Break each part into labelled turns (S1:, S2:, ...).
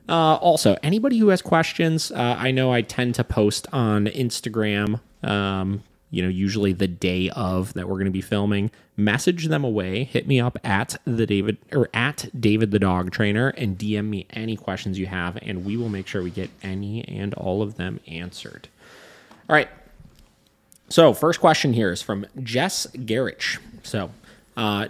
S1: Also, anybody who has questions, I know I tend to post on Instagram, usually the day of that we're going to be filming. Message them away. Hit me up at David the Dog Trainer and DM me any questions you have, and we will make sure we get any and all of them answered. All right. So, first question here is from Jess Garrich. So,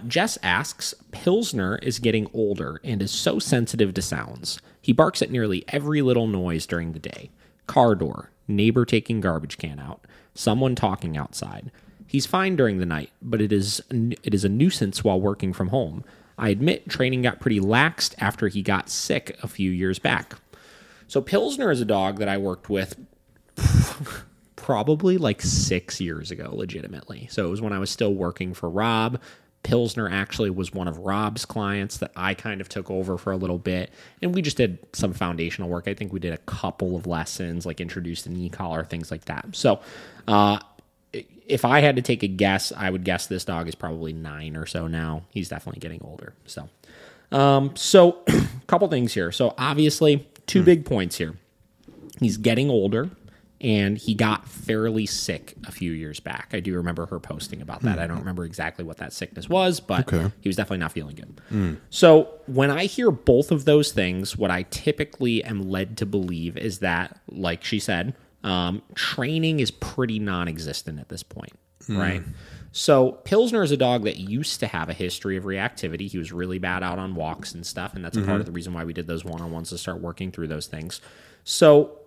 S1: Jess asks, Pilsner is getting older and is so sensitive to sounds. He barks at nearly every little noise during the day. Car door, neighbor taking garbage can out, someone talking outside. He's fine during the night, but it is a nuisance while working from home. I admit training got pretty laxed after he got sick a few years back. So Pilsner is a dog that I worked with probably like 6 years ago, legitimately. So it was when I was still working for Rob. Pilsner actually was one of Rob's clients that I kind of took over for a little bit, and we just did some foundational work. I think we did a couple of lessons, like introduced an e-collar, things like that. So if I had to take a guess, I would guess this dog is probably 9 or so now. He's definitely getting older. So a couple things here. So obviously, two big points here. He's getting older, and he got fairly sick a few years back. I do remember her posting about that. I don't remember exactly what that sickness was, but he was definitely not feeling good. So when I hear both of those things, what I typically am led to believe is that, like she said, training is pretty non-existent at this point, right? So Pilsner is a dog that used to have a history of reactivity. He was really bad out on walks and stuff, and that's a part of the reason why we did those one-on-ones, to start working through those things. So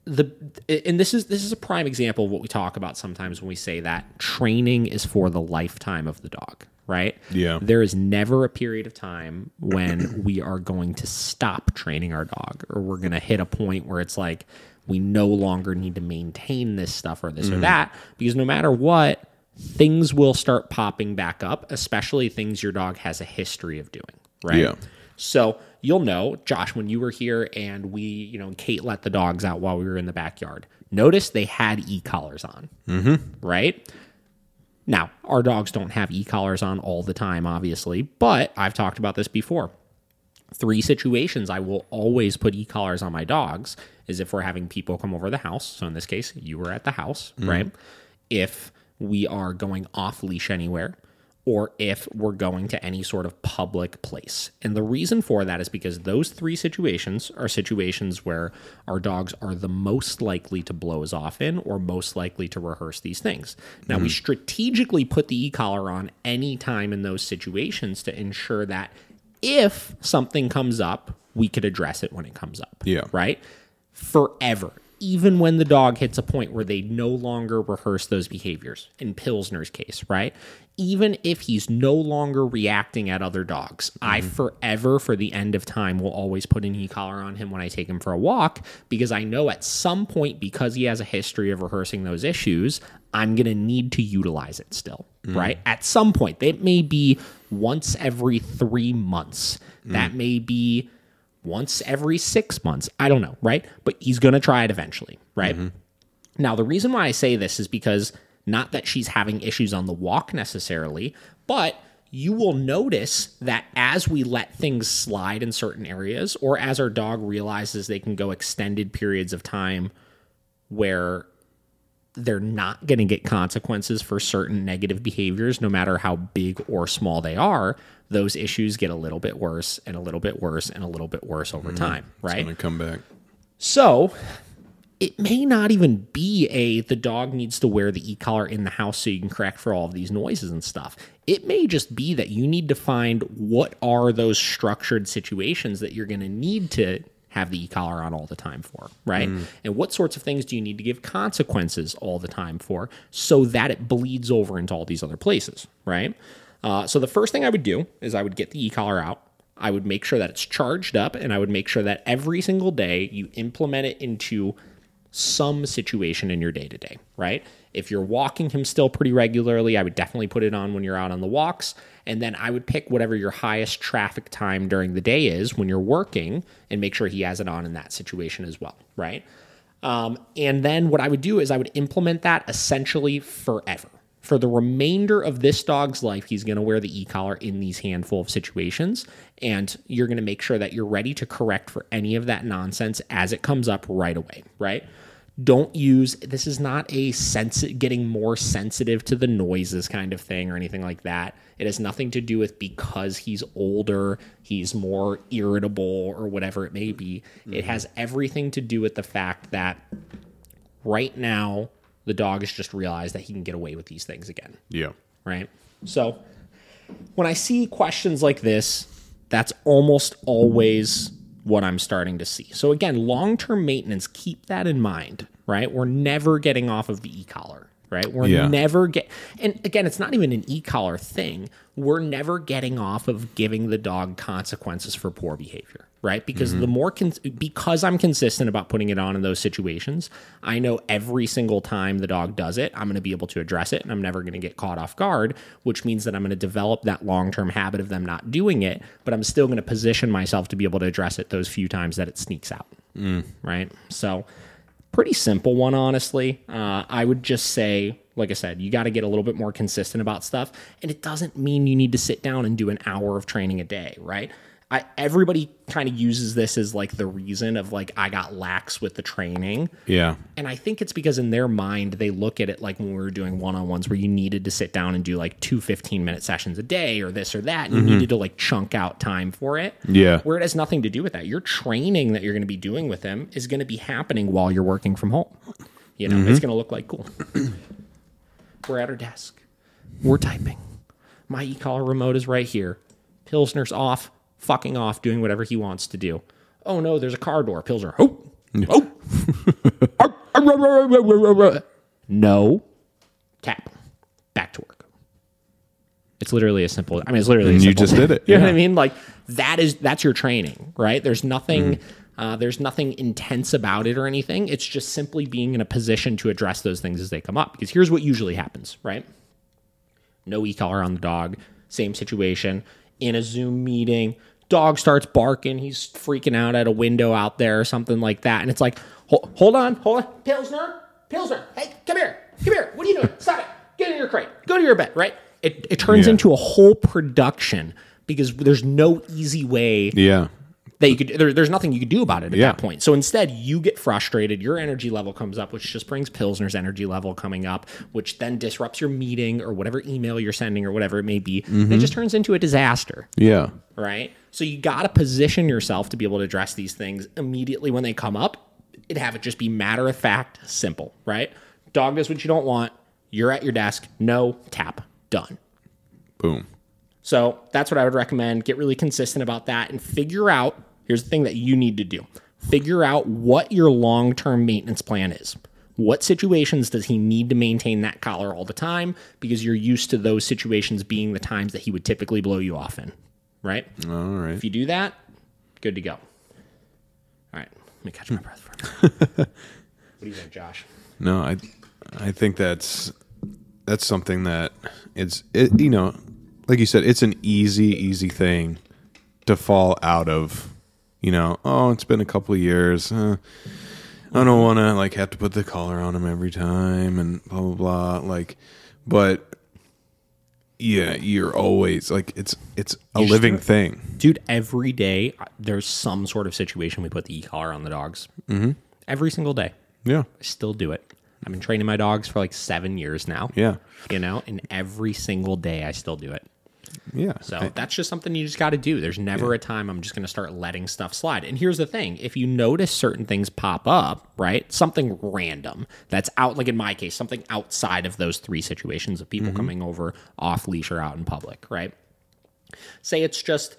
S1: this is a prime example of what we talk about sometimes when we say that training is for the lifetime of the dog, right?
S2: Yeah.
S1: There is never a period of time when we are going to stop training our dog, or we're going to hit a point where it's like we no longer need to maintain this stuff or this or that, because no matter what, things will start popping back up, especially things your dog has a history of doing, right?
S2: Yeah.
S1: So you'll know, Josh, when you were here and Kate let the dogs out while we were in the backyard, notice they had e-collars on, right? Now, our dogs don't have e-collars on all the time, obviously, but I've talked about this before. 3 situations I will always put e-collars on my dogs is if we're having people come over the house. So in this case, you were at the house, right? If we are going off leash anywhere, or if we're going to any sort of public place. And the reason for that is because those 3 situations are situations where our dogs are the most likely to blow us off in, or most likely to rehearse these things. Now, we strategically put the e-collar on any time in those situations to ensure that if something comes up, we could address it when it comes up.
S2: Yeah.
S1: Right? Forever. Even when the dog hits a point where they no longer rehearse those behaviors, in Pilsner's case, right? Even if he's no longer reacting at other dogs, I forever, for the end of time, will always put an e-collar on him when I take him for a walk, because I know at some point, because he has a history of rehearsing those issues, I'm going to need to utilize it still, right? At some point. It may be once every 3 months. That may be once every 6 months. I don't know, right? But he's going to try it eventually, right? Now, the reason why I say this is because not that she's having issues on the walk necessarily, but you will notice that as we let things slide in certain areas, or as our dog realizes they can go extended periods of time where they're not going to get consequences for certain negative behaviors, no matter how big or small they are, those issues get a little bit worse and a little bit worse and a little bit worse over time, right?
S2: It's going to come back.
S1: So it may not even be the dog needs to wear the e-collar in the house so you can correct for all of these noises and stuff. It may just be that you need to find what are those structured situations that you're going to need to have the e-collar on all the time for, right? And what sorts of things do you need to give consequences all the time for so that it bleeds over into all these other places, right? So the first thing I would do is I would get the e-collar out. I would make sure that it's charged up, and I would make sure that every single day you implement it into some situation in your day-to-day, right? If you're walking him still pretty regularly, I would definitely put it on when you're out on the walks. And then I would pick whatever your highest traffic time during the day is when you're working and make sure he has it on in that situation as well, right? And then what I would do is I would implement that essentially forever. For the remainder of this dog's life, he's going to wear the e-collar in these handful of situations, and you're going to make sure that you're ready to correct for any of that nonsense as it comes up right away, right? Don't use, this is not a getting more sensitive to the noises kind of thing or anything like that. It has nothing to do with because he's older, he's more irritable or whatever it may be. It has everything to do with the fact that right now, the dog has just realized that he can get away with these things again.
S2: Yeah.
S1: Right? So when I see questions like this, that's almost always what I'm starting to see. So again, long-term maintenance, keep that in mind, right? We're never getting off of the e-collar, right? We're never and again, it's not even an e-collar thing. We're never getting off of giving the dog consequences for poor behavior, right? Because the more, because I'm consistent about putting it on in those situations, I know every single time the dog does it, I'm going to be able to address it and I'm never going to get caught off guard, which means that I'm going to develop that long-term habit of them not doing it, but I'm still going to position myself to be able to address it those few times that it sneaks out, right? So pretty simple one, honestly. I would just say, like I said, you got to get a little bit more consistent about stuff. And it doesn't mean you need to sit down and do an hour of training a day, right? Everybody kind of uses this as like the reason of like, I got lax with the training.
S2: Yeah.
S1: And I think it's because in their mind, they look at it like when we were doing one-on-ones where you needed to sit down and do like 2 15-minute sessions a day or this or that. And you needed to like chunk out time for it.
S2: Yeah.
S1: Where it has nothing to do with that. Your training that you're going to be doing with them is going to be happening while you're working from home. You know, it's going to look like cool. We're at our desk. We're typing. My e-collar remote is right here. Pilsner's off, fucking off, doing whatever he wants to do. Oh no, there's a car door. Pilsner. Oh. No. Tap. Back to work. It's literally as simple. I mean, it's literally.
S2: You just did it.
S1: You know what I mean? Like that's your training, right? There's nothing. There's nothing intense about it or anything. It's just simply being in a position to address those things as they come up. Because here's what usually happens, right? No e-collar on the dog. Same situation. In a Zoom meeting, dog starts barking. He's freaking out at a window out there or something like that. And it's like, hold on. Pilsner, hey, come here. What are you doing? Stop it. Get in your crate. Go to your bed, right? It turns into a whole production because there's no easy way.
S2: Yeah.
S1: That you could, there's nothing you could do about it at that point. So instead, you get frustrated. Your energy level comes up, which just brings Pilsner's energy level coming up, which then disrupts your meeting or whatever email you're sending or whatever it may be. And it just turns into a disaster.
S2: Yeah.
S1: Right? So you got to position yourself to be able to address these things immediately when they come up and have it just be matter of fact, simple, right? Dog does what you don't want. You're at your desk. No, tap. Done.
S2: Boom.
S1: So that's what I would recommend. Get really consistent about that and figure out. Here's the thing that you need to do. Figure out what your long-term maintenance plan is. What situations does he need to maintain that collar all the time? Because you're used to those situations being the times that he would typically blow you off in, right?
S2: All right.
S1: If you do that, good to go. All right, let me catch my breath for a minute. What do you think, Josh?
S2: No, I think that's something that you know, like you said, it's an easy thing to fall out of. You know, oh, it's been a couple of years. I don't want to like have to put the collar on him every time and blah blah blah. Like, but yeah, you're always like it's a living thing,
S1: dude. Every day there's some sort of situation we put the e-collar on the dogs. Every single day.
S2: Yeah,
S1: I still do it. I've been training my dogs for like 7 years now.
S2: Yeah,
S1: you know, and every single day I still do it.
S2: Yeah.
S1: So that's just something you just got to do. There's never a time I'm just going to start letting stuff slide. And here's the thing. If you notice certain things pop up, right, something random that's out, like in my case, something outside of those 3 situations of people coming over off leash or out in public, right? Say it's just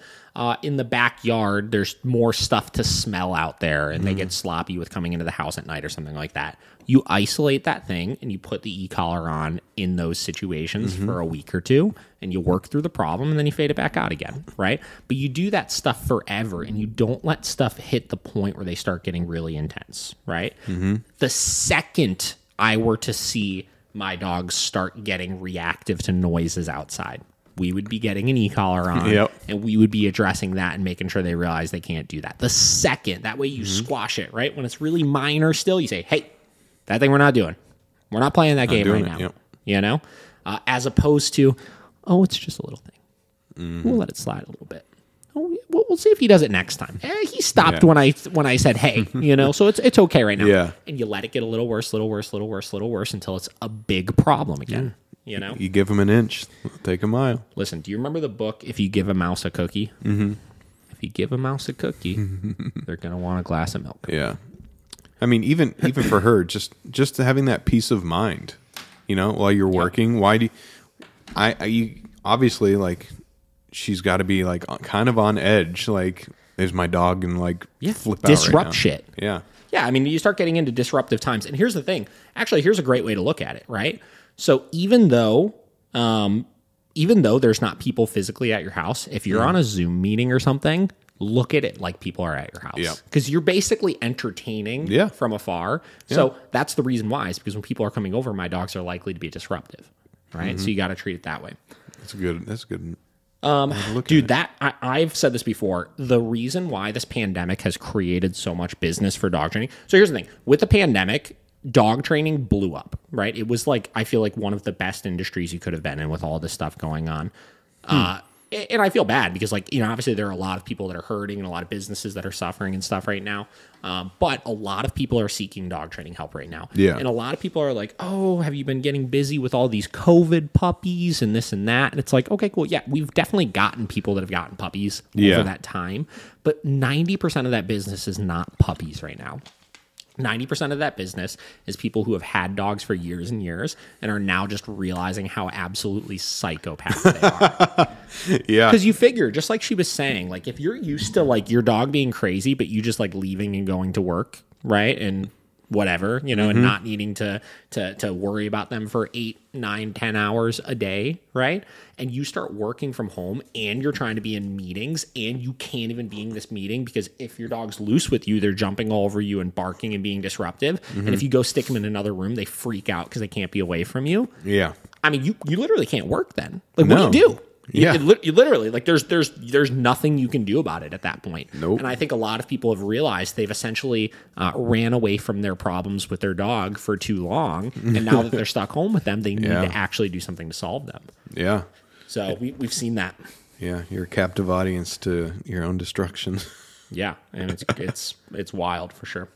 S1: in the backyard, there's more stuff to smell out there and they get sloppy with coming into the house at night or something like that. You isolate that thing and you put the e-collar on in those situations for a week or 2 and you work through the problem and then you fade it back out again, right? But you do that stuff forever and you don't let stuff hit the point where they start getting really intense, right? The second I were to see my dogs start getting reactive to noises outside, we would be getting an e-collar on and we would be addressing that and making sure they realize they can't do that. The second, that way you squash it, right? When it's really minor still, you say, hey, that thing we're not doing. We're not playing that game right now. You know? as opposed to, oh, it's just a little thing. We'll let it slide a little bit. Oh, we'll see if he does it next time. He stopped when I said, hey, so it's okay right now.
S2: Yeah.
S1: And you let it get a little worse until it's a big problem again.
S2: You give him an inch, take a mile.
S1: Listen, do you remember the book, If You Give a Mouse a Cookie? Mm-hmm. If you give a mouse a cookie, they're going to want a glass of milk.
S2: Yeah. I mean, even for her, just having that peace of mind, while you're working, why do you obviously, like, she's got to be, like, kind of on edge, like, is my dog and like flip out
S1: disrupt
S2: right now.
S1: shit.
S2: Yeah.
S1: Yeah, I mean, you start getting into disruptive times. And here's the thing. Actually, here's a great way to look at it, right? So even though there's not people physically at your house, if you're on a Zoom meeting or something, look at it like people are at your house. Because you're basically entertaining from afar. So that's the reason why. Is because when people are coming over, my dogs are likely to be disruptive, right? So you got to treat it that way.
S2: That's good.
S1: Dude, I've said this before. The reason why this pandemic has created so much business for dog training. So here's the thing. With the pandemic, dog training blew up, right? It was like, I feel like one of the best industries you could have been in with all this stuff going on. And I feel bad because, like, obviously there are a lot of people that are hurting and a lot of businesses that are suffering and stuff right now. But a lot of people are seeking dog training help right now.
S2: Yeah.
S1: And a lot of people are like, oh, have you been getting busy with all these COVID puppies and this and that? And it's like, okay, cool. Yeah, we've definitely gotten people that have gotten puppies over that time. But 90% of that business is not puppies right now. 90% of that business is people who have had dogs for years and years and are now just realizing how absolutely psychopath they are.
S2: Yeah.
S1: Because you figure, just like she was saying, like, if you're used to, like, your dog being crazy, but you just, like, leaving and going to work, right? And whatever, and not needing to worry about them for 8, 9, 10 hours a day, right? And you start working from home and you're trying to be in meetings and you can't even be in this meeting because if your dog's loose with you, they're jumping all over you and barking and being disruptive. And if you go stick them in another room, they freak out because they can't be away from you.
S2: Yeah.
S1: I mean, you literally can't work then. Like, what do you do?
S2: Yeah.
S1: You literally, like, there's nothing you can do about it at that point.
S2: Nope.
S1: And I think a lot of people have realized they've essentially ran away from their problems with their dog for too long. And now that they're stuck home with them, they need to actually do something to solve them.
S2: Yeah.
S1: So we've seen that.
S2: Yeah. You're a captive audience to your own destruction.
S1: Yeah. And it's wild for sure.